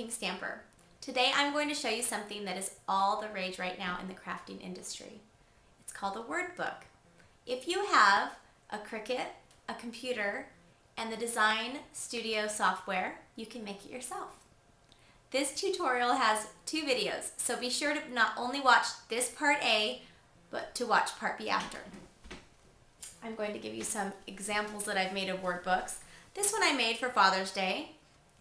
Pink Stamper. Today I'm going to show you something that is all the rage right now in the crafting industry. It's called a word book. If you have a Cricut, a computer, and the Design Studio software, you can make it yourself. This tutorial has 2 videos, so be sure to not only watch this part A, but to watch part B after. I'm going to give you some examples that I've made of word books. This one I made for Father's Day.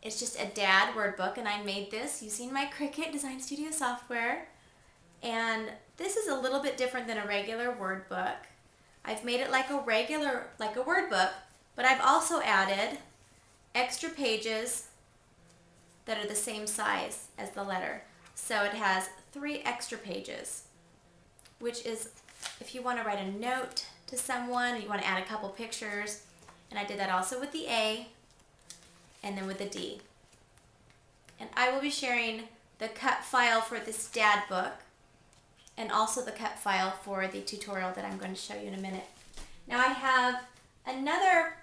It's just a dad word book, and I made this using my Cricut Design Studio software. And this is a little bit different than a regular word book. I've made it like a word book, but I've also added extra pages that are the same size as the letter. So it has 3 extra pages, which is if you want to write a note to someone, or you want to add a couple pictures. And I did that also with the A and then with the D. And I will be sharing the cut file for this dad book and also the cut file for the tutorial that I'm going to show you in a minute. Now I have another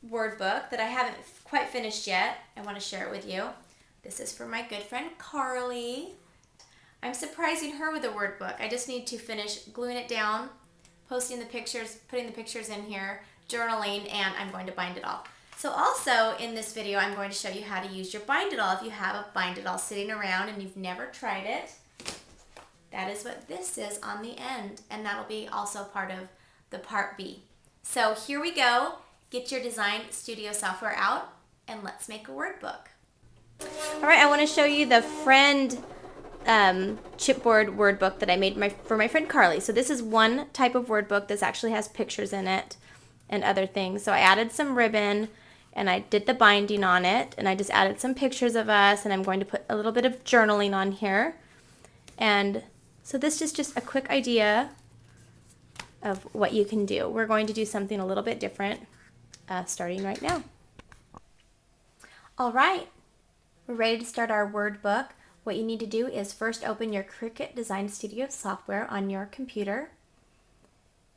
word book that I haven't quite finished yet. I want to share it with you. This is for my good friend Carly. I'm surprising her with a word book. I just need to finish gluing it down, posting the pictures, putting the pictures in here, journaling, and I'm going to bind it all. So also in this video, I'm going to show you how to use your Bind It All. If you have a Bind It All sitting around and you've never tried it, that is what this is on the end, and that'll be also part of the part B. So here we go. Get your Design Studio software out, and let's make a word book. All right, I want to show you the friend chipboard word book that I made for my friend Carly. So this is one type of word book that actually has pictures in it and other things. So I added some ribbon and I did the binding on it, and I just added some pictures of us, and I'm going to put a little bit of journaling on here. And so this is just a quick idea of what you can do. We're going to do something a little bit different starting right now. All right, we're ready to start our word book. What you need to do is first open your Cricut Design Studio software on your computer.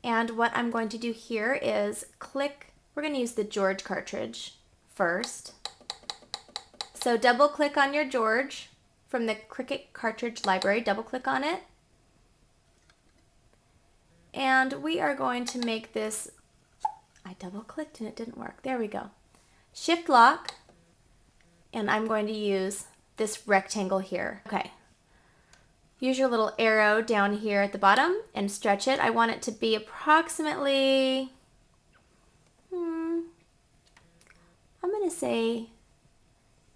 And what I'm going to do here is we're going to use the George cartridge first. So double click on your George from the Cricut cartridge library, double click on it. And we are going to make this, I double clicked and it didn't work. There we go. Shift lock, and I'm going to use this rectangle here. Okay. Use your little arrow down here at the bottom and stretch it. I want it to be approximately, I'm going to say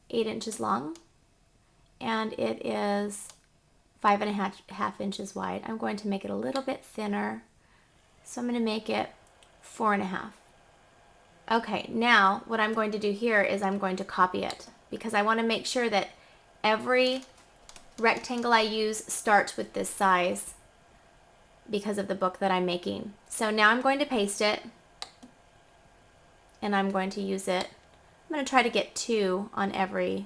8 inches long, and it is 5.5 inches wide. I'm going to make it a little bit thinner, so I'm going to make it 4.5. Okay, now what I'm going to do here is I'm going to copy it, because I want to make sure that every rectangle I use starts with this size because of the book that I'm making. So now I'm going to paste it, and I'm going to use it. I'm going to try to get 2 on every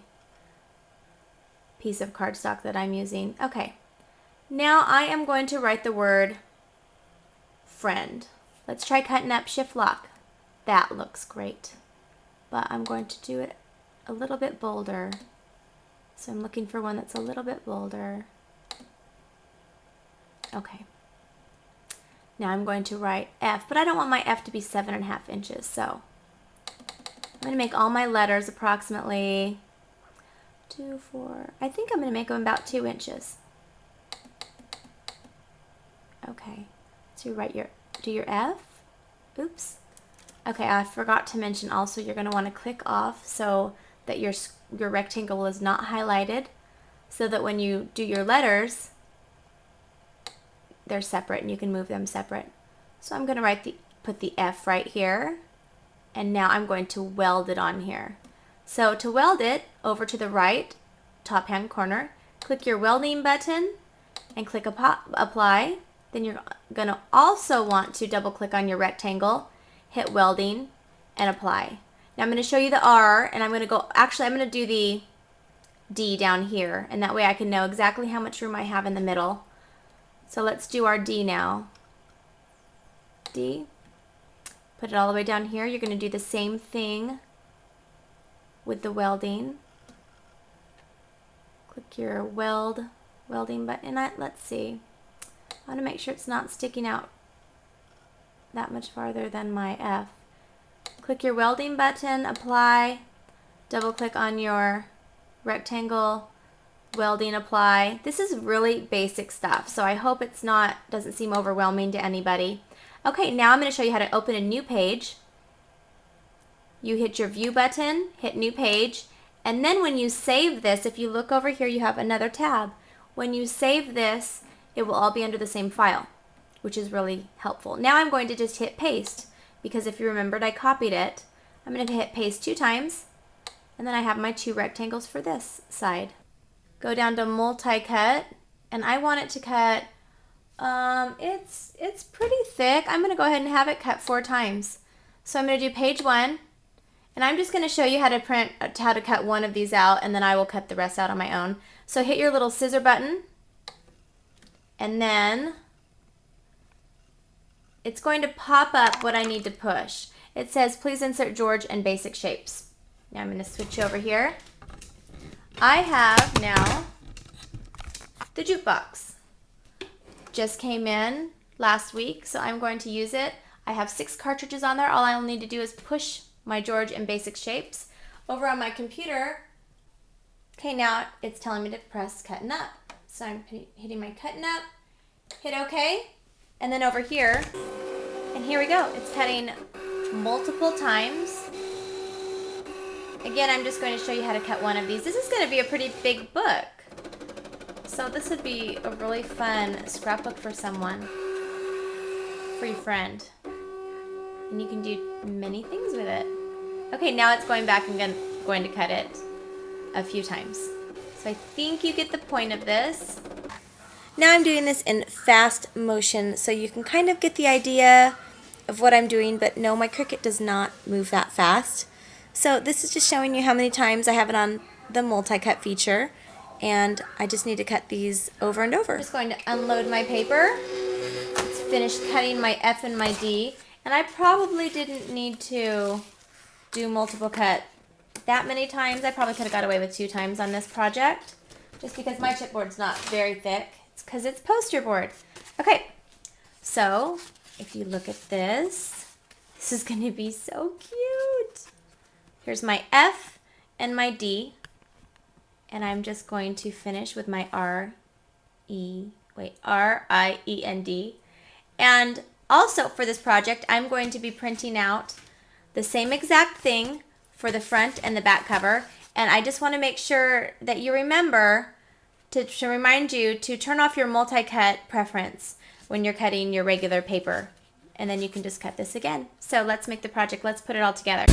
piece of cardstock that I'm using. Okay, now I am going to write the word friend. Let's try cutting up, shift lock. That looks great, but I'm going to do it a little bit bolder. So I'm looking for one that's a little bit bolder. Okay. Now I'm going to write F, but I don't want my F to be 7.5 inches. So I'm going to make all my letters approximately 2, 4. I think I'm going to make them about 2 inches. Okay. So you do your F. Oops. Okay, I forgot to mention also you're going to want to click off so that your rectangle is not highlighted, so that when you do your letters, they're separate and you can move them separate. So I'm going to put the F right here, and now I'm going to weld it on here. So to weld it, over to the right top hand corner, click your welding button and click apply. Then you're going to also want to double click on your rectangle, hit welding, and apply. Now I'm going to show you the R, and I'm going to do the D down here, and that way I can know exactly how much room I have in the middle. So let's do our D now. D. Put it all the way down here. You're going to do the same thing with the welding. Click your welding button. Let's see. I want to make sure it's not sticking out that much farther than my F. Click your welding button, apply, double click on your rectangle, welding, apply. This is really basic stuff, so I hope doesn't seem overwhelming to anybody. Okay, now I'm going to show you how to open a new page. You hit your view button, hit new page, and then when you save this, if you look over here, you have another tab. When you save this, it will all be under the same file, which is really helpful. Now I'm going to just hit paste, because if you remembered, I copied it. I'm going to hit paste 2 times, and then I have my 2 rectangles for this side. Go down to multi-cut, and I want it to cut, it's pretty thick. I'm going to go ahead and have it cut 4 times. So I'm going to do page 1, and I'm just going to show you how to cut one of these out, and then I will cut the rest out on my own. So hit your little scissor button, and then it's going to pop up what I need to push. It says, please insert George and basic shapes. Now I'm going to switch over here. I have now the jukebox. Just came in last week, so I'm going to use it. I have 6 cartridges on there. All I'll need to do is push my George and basic shapes. Over on my computer, okay, now it's telling me to press cut and up. So I'm hitting my cut and up, hit OK, and then over here, and here we go. It's cutting multiple times. Again, I'm just going to show you how to cut one of these. This is going to be a pretty big book. So this would be a really fun scrapbook for someone, for your friend. And you can do many things with it. Okay, now it's going back and going to cut it a few times. So I think you get the point of this. Now I'm doing this in fast motion so you can kind of get the idea of what I'm doing, but no, my Cricut does not move that fast. So this is just showing you how many times I have it on the multi-cut feature, and I just need to cut these over and over. I'm just going to unload my paper. It's finished cutting my F and my D, and I probably didn't need to do multiple cut that many times. I probably could have got away with 2 times on this project, just because my chipboard's not very thick. It's because it's poster board. Okay, so if you look at this is going to be so cute. Here's my F and my D, and I'm just going to finish with my R-I-E-N-D. And also for this project, I'm going to be printing out the same exact thing for the front and the back cover, and I just want to make sure that you remember to remind you to turn off your multi-cut preference when you're cutting your regular paper, and then you can just cut this again. So let's make the project, let's put it all together.